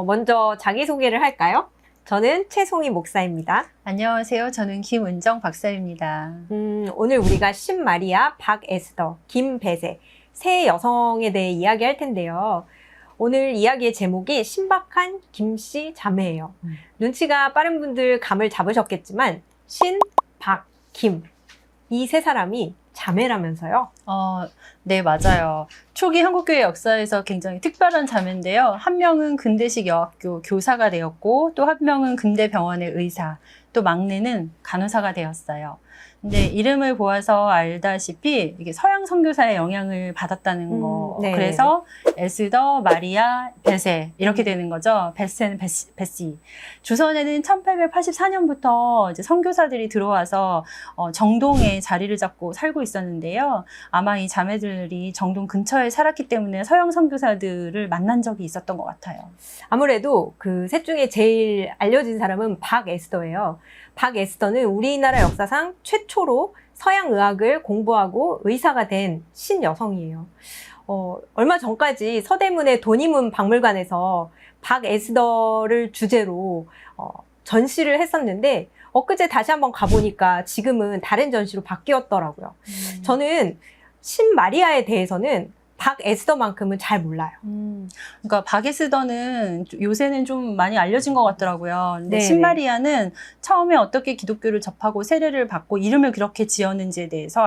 먼저 자기소개를 할까요? 저는 최송희 목사입니다. 안녕하세요. 저는 김은정 박사입니다. 오늘 우리가 신마리아, 박에스더, 김베세 세 여성에 대해 이야기할 텐데요. 오늘 이야기의 제목이 신박한 김씨 자매예요. 눈치가 빠른 분들 감을 잡으셨겠지만 신, 박, 김 이 세 사람이 자매라면서요? 네, 맞아요. 초기 한국교회 역사에서 굉장히 특별한 자매인데요. 한 명은 근대식 여학교 교사가 되었고, 또 한 명은 근대병원의 의사, 또 막내는 간호사가 되었어요. 근데 이름을 보아서 알다시피 이게 서양 선교사의 영향을 받았다는 거. 네. 그래서 에스더, 마리아, 베세 이렇게 되는 거죠. 베세는 베시. 조선에는 1884년부터 이제 선교사들이 들어와서 정동에 자리를 잡고 살고 있었는데요. 아마 이 자매들이 정동 근처에 살았기 때문에 서양 선교사들을 만난 적이 있었던 것 같아요. 아무래도 그 셋 중에 제일 알려진 사람은 박에스더예요. 박에스더는 우리나라 역사상 최초로 서양 의학을 공부하고 의사가 된 신여성이에요. 얼마 전까지 서대문의 돈이문 박물관에서 박에스더를 주제로 전시를 했었는데 엊그제 다시 한번 가보니까 지금은 다른 전시로 바뀌었더라고요. 저는 신마리아에 대해서는 박에스더만큼은 잘 몰라요. 그러니까 박에스더는 요새는 좀 많이 알려진 것 같더라고요. 근데 네네. 신마리아는 처음에 어떻게 기독교를 접하고 세례를 받고 이름을 그렇게 지었는지에 대해서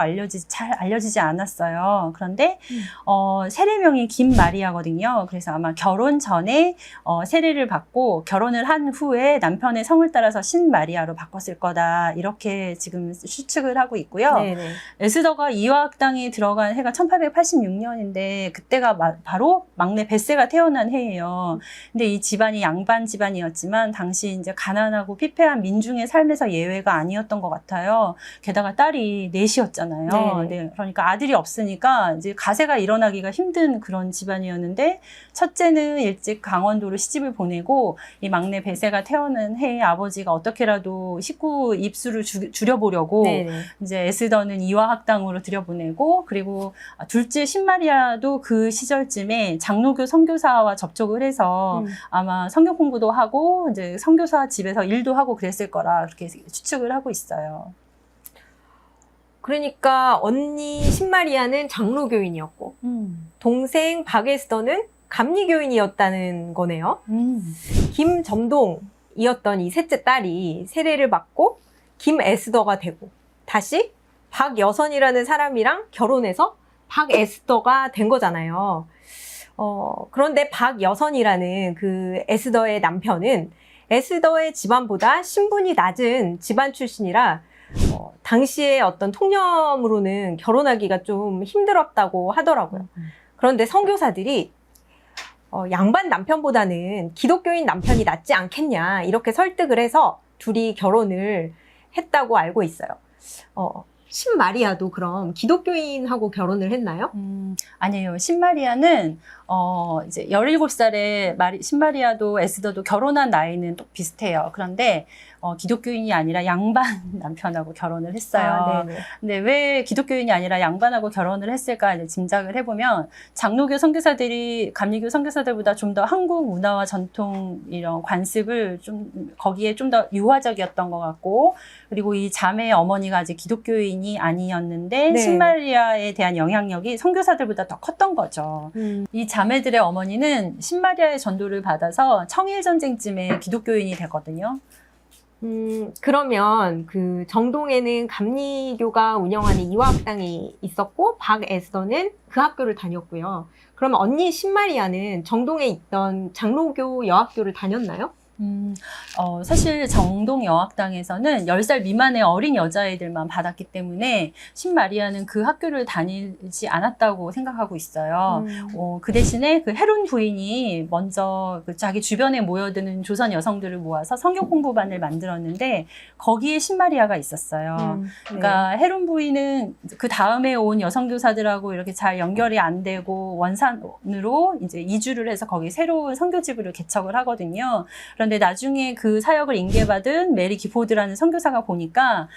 잘 알려지지 않았어요. 그런데 세례명이 김마리아거든요. 그래서 아마 결혼 전에 세례를 받고 결혼을 한 후에 남편의 성을 따라서 신마리아로 바꿨을 거다. 이렇게 지금 추측을 하고 있고요. 네네. 에스더가 이화학당에 들어간 해가 1886년인데 그때가 바로 막내 베세가 태어난 해예요. 근데 이 집안이 양반 집안이었지만 당시 이제 가난하고 피폐한 민중의 삶에서 예외가 아니었던 것 같아요. 게다가 딸이 넷이었잖아요. 네, 그러니까 아들이 없으니까 이제 가세가 일어나기가 힘든 그런 집안이었는데 첫째는 일찍 강원도로 시집을 보내고 이 막내 베세가 태어난 해에 아버지가 어떻게라도 식구 입수를 줄여보려고 네네. 이제 에스더는 이화학당으로 들여보내고 그리고 둘째 신마리아도 그 시절쯤에 장로교 선교사와 접촉을 해서 아마 성경 공부도 하고 이제 선교사 집에서 일도 하고 그랬을 거라 그렇게 추측을 하고 있어요. 그러니까 언니 신마리아는 장로교인이었고 동생 박에스더는 감리교인이었다는 거네요. 김점동이었던 이 셋째 딸이 세례를 받고 김에스더가 되고 다시 박여선이라는 사람이랑 결혼해서 박에스더가 된 거잖아요. 그런데 박여선이라는 그 에스더의 남편은 에스더의 집안보다 신분이 낮은 집안 출신이라 당시에 어떤 통념으로는 결혼하기가 좀 힘들었다고 하더라고요. 그런데 선교사들이 양반 남편보다는 기독교인 남편이 낫지 않겠냐 이렇게 설득을 해서 둘이 결혼을 했다고 알고 있어요. 신마리아도 그럼 기독교인하고 결혼을 했나요? 아니에요. 신마리아는 이제 17살에 신마리아도 에스더도 결혼한 나이는 또 비슷해요. 그런데 기독교인이 아니라 양반 남편하고 결혼을 했어요. 근데 왜 기독교인이 아니라 양반하고 결혼을 했을까 이제 짐작을 해보면 장로교 선교사들이 감리교 선교사들보다 좀 더 한국 문화와 전통 이런 관습을 좀 거기에 좀 더 유화적이었던 것 같고 그리고 이 자매의 어머니가 아직 기독교인이 아니었는데 네. 신마리아에 대한 영향력이 선교사들보다 더 컸던 거죠. 이 자매들의 어머니는 신마리아의 전도를 받아서 청일전쟁쯤에 기독교인이 되거든요. 그러면 그 정동에는 감리교가 운영하는 이화학당이 있었고 박에스더는 그 학교를 다녔고요. 그러면 언니 신마리아는 정동에 있던 장로교 여학교를 다녔나요? 사실 정동 여학당에서는 10살 미만의 어린 여자애들만 받았기 때문에 신마리아는 그 학교를 다니지 않았다고 생각하고 있어요. 그 대신에 그 헤론 부인이 먼저 그 자기 주변에 모여드는 조선 여성들을 모아서 성경 공부반을 만들었는데 거기에 신마리아가 있었어요. 그러니까 헤론 부인은 그 다음에 온 여성교사들하고 이렇게 잘 연결이 안 되고 원산으로 이제 이주를 해서 거기 새로운 선교지부를 개척을 하거든요. 그런데 나중에 그 사역을 인계받은 메리 기포드라는 선교사가 보니까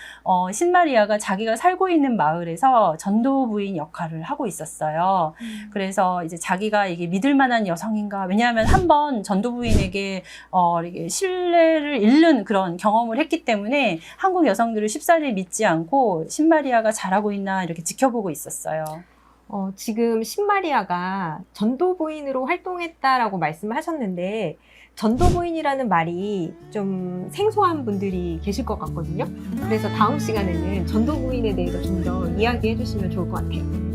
신마리아가 자기가 살고 있는 마을에서 전도 부인 역할을 하고 있었어요. 그래서 이제 자기가 이게 믿을 만한 여성인가, 왜냐하면 한번 전도 부인에게 이게 신뢰를 잃는 그런 경험을 했기 때문에 한국 여성들을 쉽사리 믿지 않고 신마리아가 잘하고 있나 이렇게 지켜보고 있었어요. 지금 신마리아가 전도부인으로 활동했다라고 말씀을 하셨는데, 전도부인이라는 말이 좀 생소한 분들이 계실 것 같거든요. 그래서 다음 시간에는 전도부인에 대해서 좀 더 이야기해 주시면 좋을 것 같아요.